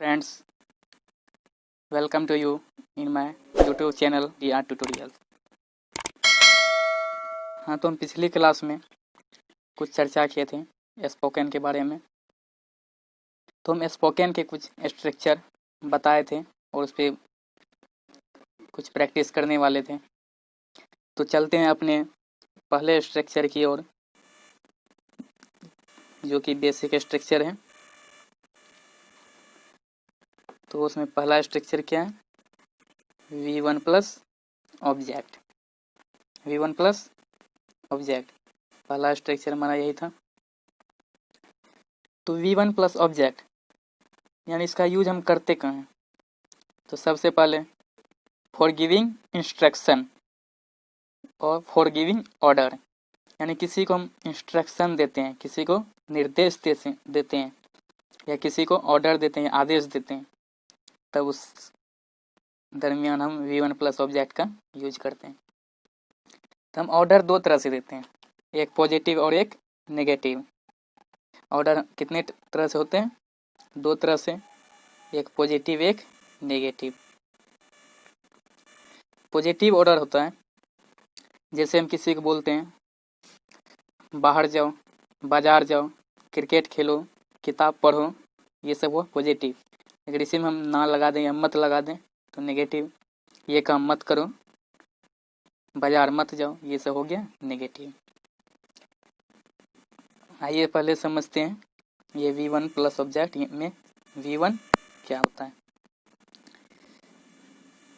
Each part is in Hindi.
Friends, welcome to you in my YouTube channel DR Tutorial। हाँ, तो हम पिछली क्लास में कुछ चर्चा किए थे स्पोकन के बारे में। तो हम स्पोकन के कुछ स्ट्रक्चर बताए थे और उस पर कुछ प्रैक्टिस करने वाले थे। तो चलते हैं अपने पहले स्ट्रक्चर की ओर, जो कि बेसिक स्ट्रक्चर है। तो उसमें पहला स्ट्रक्चर क्या है? V1 plus object. V1 plus object पहला स्ट्रक्चर हमारा यही था। तो V1 प्लस ऑब्जेक्ट यानी इसका यूज हम करते कहाँ हैं? तो सबसे पहले फॉर गिविंग इंस्ट्रक्शन और फॉर गिविंग ऑर्डर, यानी किसी को हम इंस्ट्रक्शन देते हैं, किसी को निर्देश देते हैं या किसी को ऑर्डर देते हैं, आदेश देते हैं, तब उस दरमियान हम V1 प्लस ऑब्जेक्ट का यूज करते हैं। तो हम ऑर्डर दो तरह से देते हैं, एक पॉजिटिव और एक नेगेटिव। ऑर्डर कितने तरह से होते हैं? दो तरह से, एक पॉजिटिव एक नेगेटिव। पॉजिटिव ऑर्डर होता है जैसे हम किसी को बोलते हैं बाहर जाओ, बाजार जाओ, क्रिकेट खेलो, किताब पढ़ो, ये सब वो पॉजिटिव। अगर इसी में हम ना लगा दें या मत लगा दें तो नेगेटिव। ये काम मत करो, बाजार मत जाओ, ये सब हो गया नेगेटिव। आइए पहले समझते हैं ये V1 प्लस ऑब्जेक्ट में V1 क्या होता है।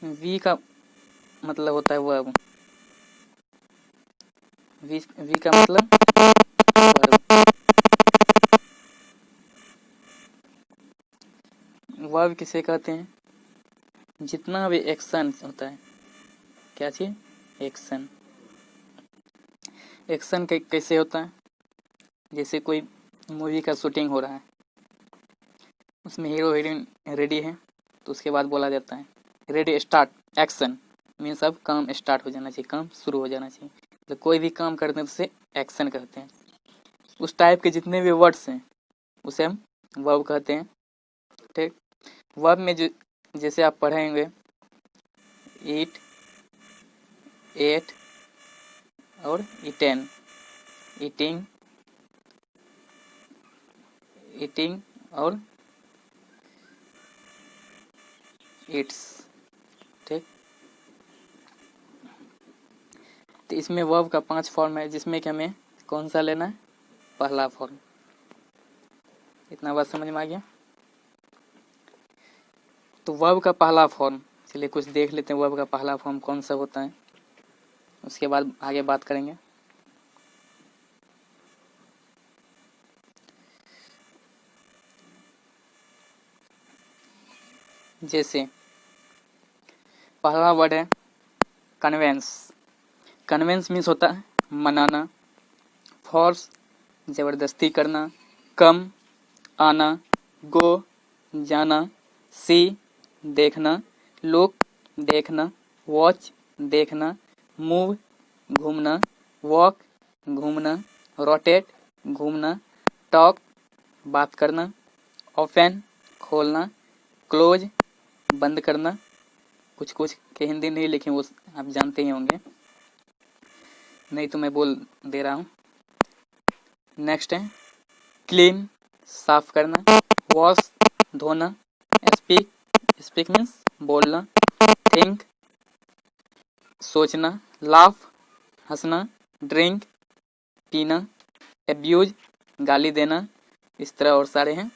V का मतलब होता है वर्ब। V का मतलब वर्ब किसे कहते हैं? जितना भी एक्शन होता है, क्या चीज? एक्शन। एक्शन कैसे होता है? जैसे कोई मूवी का शूटिंग हो रहा है, उसमें हीरो हीरोइन रेडी है, तो उसके बाद बोला जाता है रेडी स्टार्ट एक्शन। मीन्स अब काम स्टार्ट हो जाना चाहिए, काम शुरू हो जाना चाहिए। तो कोई भी काम करते हैं तो उसे एक्शन कहते हैं। उस टाइप के जितने भी वर्ड्स हैं उसे हम वर्ब कहते हैं। ठीक, वर्ब में जो जैसे आप पढ़ेंगे ईट, एट और ईटेन, ईटिंग, ईटिंग और ईट्स। ठीक, तो इसमें वर्ब का 5 फॉर्म है, जिसमें कि हमें कौन सा लेना है? पहला फॉर्म। इतना बात समझ में आ गया? तो वर्ब का पहला फॉर्म, चलिए कुछ देख लेते हैं वर्ब का पहला फॉर्म कौन सा होता है, उसके बाद आगे बात करेंगे। जैसे पहला वर्ड है कन्वेंस। कन्वेंस मीन्स होता है मनाना, फोर्स जबरदस्ती करना, कम आना, गो जाना, सी देखना, लुक देखना, वॉच देखना, मूव घूमना, वॉक घूमना, रोटेट घूमना, टॉक बात करना, ओपन खोलना, क्लोज बंद करना। कुछ कुछ के हिंदी नहीं लिखे, वो आप जानते ही होंगे, नहीं तो मैं बोल दे रहा हूँ। नेक्स्ट है क्लीन साफ करना, वॉश धोना, स्पीक स्पीक मीन्स बोलना, थिंक सोचना, लाफ हंसना, ड्रिंक पीना, एब्यूज गाली देना। इस तरह और सारे हैं।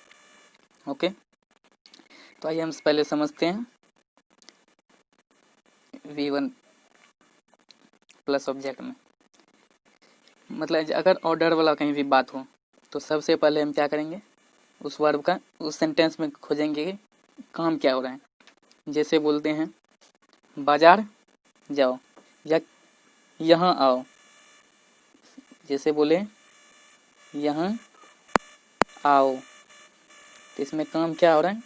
ओके, तो आइए हम पहले समझते हैं V1 प्लस ऑब्जेक्ट में। मतलब अगर ऑर्डर वाला कहीं भी बात हो तो सबसे पहले हम क्या करेंगे? उस वर्ब का उस सेंटेंस में खोजेंगे कि काम क्या हो रहा है। जैसे बोलते हैं बाजार जाओ या यहाँ आओ, जैसे बोले यहाँ आओ, तो इसमें काम क्या हो रहा है?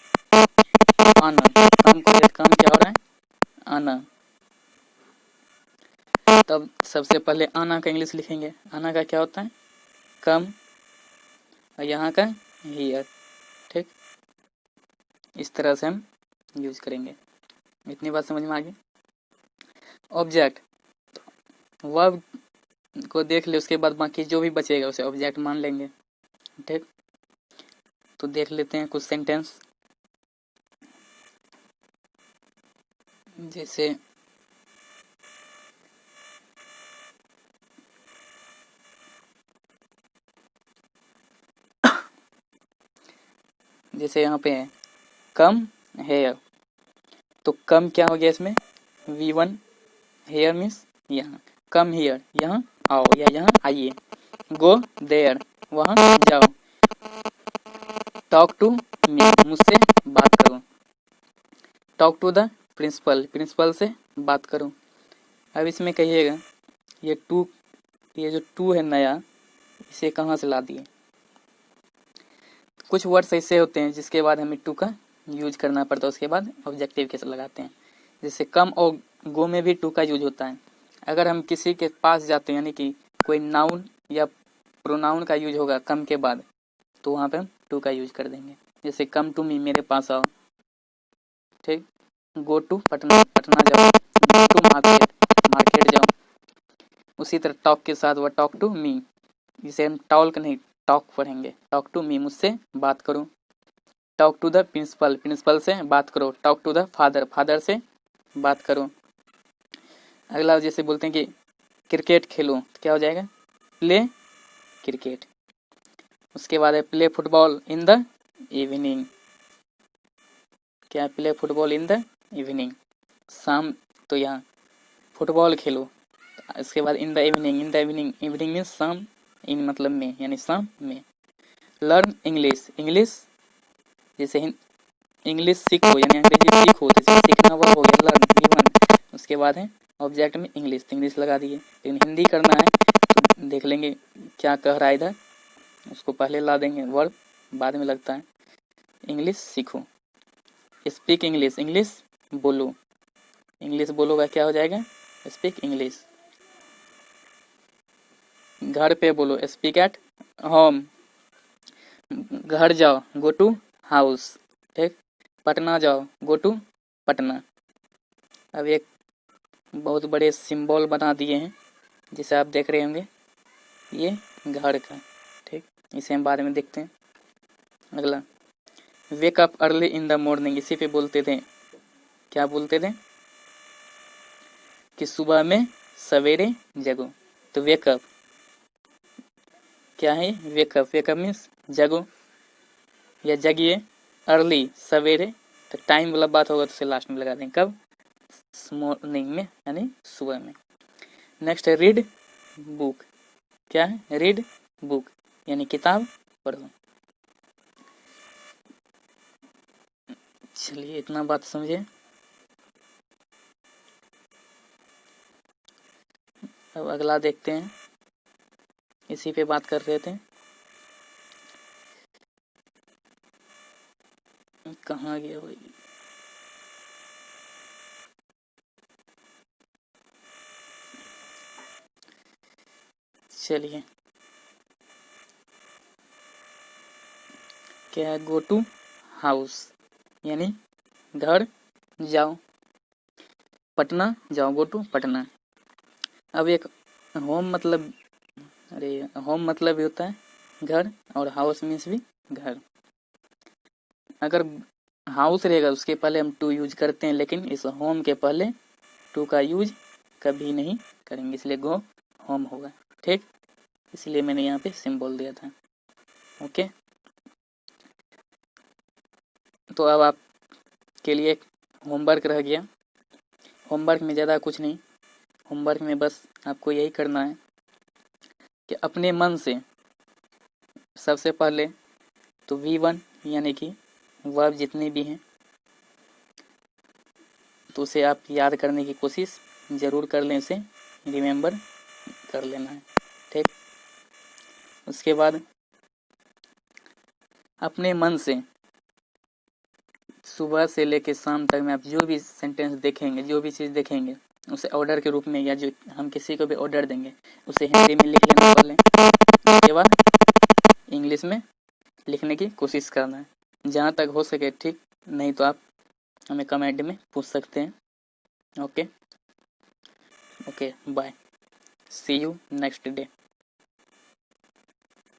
आना। काम क्या हो रहा है? आना। तब सबसे पहले आना का इंग्लिश लिखेंगे। आना का क्या होता है? कम, और यहाँ का हियर। ठीक, इस तरह से हम यूज करेंगे। इतनी बात समझ में आ गई। ऑब्जेक्ट, वर्ब को देख ले, उसके बाद बाकी जो भी बचेगा उसे ऑब्जेक्ट मान लेंगे। ठीक, तो देख लेते हैं कुछ सेंटेंस। जैसे यहाँ पे है कम हेयर, तो कम क्या हो गया इसमें V1, हेयर मीन्स यहाँ, कम हेयर यहाँ आओ या यहाँ आइए। गो देयर, वहाँ जाओ। टॉक टू मी, मुझसे बात करो। Talk to the principal, principal से बात करो। अब इसमें कहिएगा ये जो टू है नया, इसे कहाँ से ला दिए। कुछ वर्ड्स ऐसे होते हैं जिसके बाद हमें टू का यूज करना पड़ता है, उसके बाद ऑब्जेक्टिव कैसे लगाते हैं। जैसे कम और गो में भी टू का यूज होता है। अगर हम किसी के पास जाते हैं, यानी कि कोई नाउन या प्रोनाउन का यूज होगा कम के बाद, तो वहाँ पे हम टू का यूज कर देंगे। जैसे कम टू मी, मेरे पास आओ। ठीक, गो टू पटना, पटना जाओ। गो टू मार्केट, मार्केट जाओ। उसी तरह टॉक के साथ वह टॉक टू मी, जिसे हम टॉक नहीं टॉक पढ़ेंगे। टॉक टू मी, मुझसे बात करो। Talk to the principal, principal से बात करो। Talk to the father, father से बात करो। अगला जैसे बोलते हैं कि क्रिकेट खेलो, तो क्या हो जाएगा प्ले क्रिकेट। उसके बाद है play football in the evening, क्या play football in the evening, शाम, तो यहाँ फुटबॉल खेलो। इसके बाद in the evening, in the evening, evening mean शाम, इन मतलब में, यानी शाम में। लर्न इंग्लिश, इंग्लिश जैसे इंग्लिश सीखो, यानी अंग्रेजी सीखो, जैसे सीखना वर्ब हो गया लर्न, गिवन। उसके बाद है ऑब्जेक्ट में इंग्लिश, इंग्लिश लगा दिए। लेकिन हिंदी करना है तो देख लेंगे क्या कह रहा है इधर, उसको पहले ला देंगे, वर्ब बाद में लगता है। इंग्लिश सीखो, स्पीक इंग्लिश, इंग्लिश बोलो। इंग्लिश बोलो का क्या हो जाएगा स्पीक इंग्लिश। घर पे बोलो स्पीक एट होम। घर जाओ गो टू हाउस। ठीक, पटना जाओ गो टू पटना। अब एक बहुत बड़े सिंबल बना दिए हैं जिसे आप देख रहे होंगे, ये घर का। ठीक, इसे हम बाद में देखते हैं। अगला wake up early in the morning, इसी पे बोलते थे, क्या बोलते थे कि सुबह में सवेरे जगो। तो वेकअप क्या है, वेकअप, वेकअप मीन्स जगो या जगिए। अर्ली सवेरे, तो टाइम वाला बात होगा तो उसे लास्ट में लगा दें, कब मॉर्निंग में, यानी सुबह में। नेक्स्ट है रीड बुक, क्या है रीड बुक, यानी किताब पढ़ो। चलिए इतना बात समझे। अब अगला देखते हैं, इसी पे बात कर रहे थे, कहाँ गया भाई। चलिए क्या है गो टू हाउस, यानी घर जाओ। पटना जाओ गो टू पटना। अब एक होम मतलब, अरे होम मतलब भी होता है घर, और हाउस मीन्स भी घर। अगर हाउस रहेगा उसके पहले हम टू यूज करते हैं, लेकिन इस होम के पहले टू का यूज कभी नहीं करेंगे, इसलिए गो होम होगा। ठीक, इसलिए मैंने यहाँ पे सिंबल दिया था। ओके, तो अब आप के लिए होमवर्क रह गया। होमवर्क में ज़्यादा कुछ नहीं, होमवर्क में बस आपको यही करना है कि अपने मन से सबसे पहले तो V1 यानी कि वर्ब जितने भी हैं तो उसे आप याद करने की कोशिश ज़रूर कर लें, उसे रिमेम्बर कर लेना है। ठीक, उसके बाद अपने मन से सुबह से लेकर शाम तक में आप जो भी सेंटेंस देखेंगे, जो भी चीज़ देखेंगे, उसे ऑर्डर के रूप में, या जो हम किसी को भी ऑर्डर देंगे उसे हिंदी में लिख लेना पहले, उसके बाद इंग्लिश में लिखने की कोशिश करना है जहाँ तक हो सके। ठीक, नहीं तो आप हमें कमेंट में पूछ सकते हैं। Okay okay bye, see you next day.